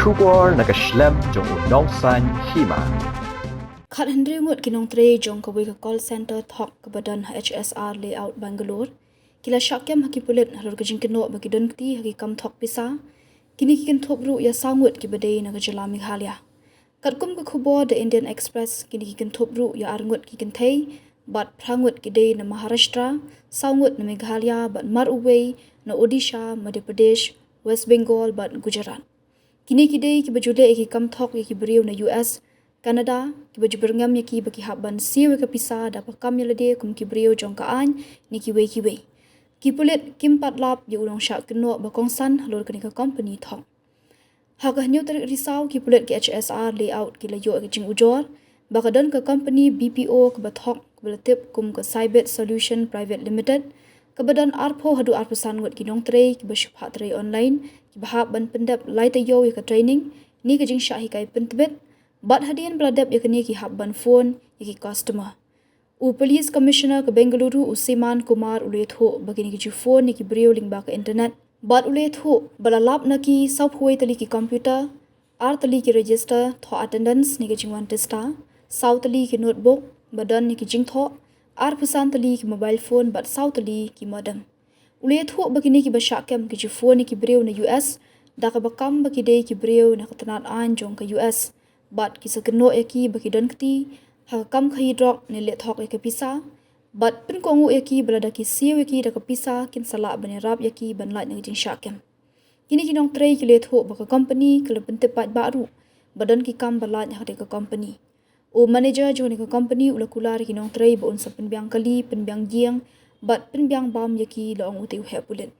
Shubor nakaslem jong unongsan Hima. Khat Henry Ngut kinong tre jong kawi ka call center Thok kebadan HSR layout Bangalore. Kila syakyam haki pulit halor kajing Kynnoh bagi donti haki kam Thok Pisa. Kini kikin thop ru ya sangut ki badai na kajala Meghalaya. Kat kum ka khubor the Indian Express kini kikin thop ru ya arngut kikin thei bat prangut ki dei na Maharashtra, sangut na Meghalaya bat mar uwei na Odisha, Madhya Pradesh, West Bengal bat Gujarat. Kini kidei ki bajude ki kam Thok ki beriu na US, Canada, ki baju berngam ki baki habban siwe ka Pisa da pakam yalade kum ki beriu jong ka an ni ki wei ki wei. Ki pulit kim pat lap ya ulong syak Kynnoh bakongsan halor kani ka company Thok. Haka hanyo tarik risau ki pulit ki HSR layout ki layo ki jing ujor, bakadan ka company BPO ke Thok ke belatip kum ka Cybet Solution Private Limited, kebadan arpo hadu arpusan ngut ki nong tray ki basyubhat tray online, ki bahab ban pendap lai tayo ya ka training, ni ka jing syahi kai pentebit, bat hadian beladap ya kani ki hab ban phone ya ki customer. Police Commissioner ke Bengaluru Usiman Kumar uletho bagini ki phone ni ki beriu ling ba ka internet. Bat uletho balalap na ki sab huai tali ki computer, ar tali ki register tho attendance ni ki jingwan testa, saw tali ki notebook, badan ni ki jing tho, ar pusan tali ki mobile phone bat saw tali ki modem. Uletho bagini ki basyakem ki phone ni ki beriu na US, da ka bakam bagi dei ki beriu na ketenat an jong ka US, bat ki sa Kynnoh ki bagi don kti, hakam khahi drop ni le Thok ya ke Pisa, bat pen kongu ya ki berada ki siu ya ki da ke Pisa kin salak bani rap ya ki ban light na jing syakem. Kini kinong tray ki le Thok baka company kala pentepat baru, badan ki kam balat ya ke company. Manager jo ni ke company ula kular kinong tray ba unsa penbiang kali, penbiang jiang, bat penbiang bam ya ki laong uti uhe pulit.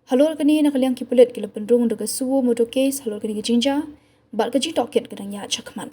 Halor kani na kaliang ki pulit kila pendrung daga suwo motor case halor kani ki jingja, bat ka jing toket kadang ya chakman.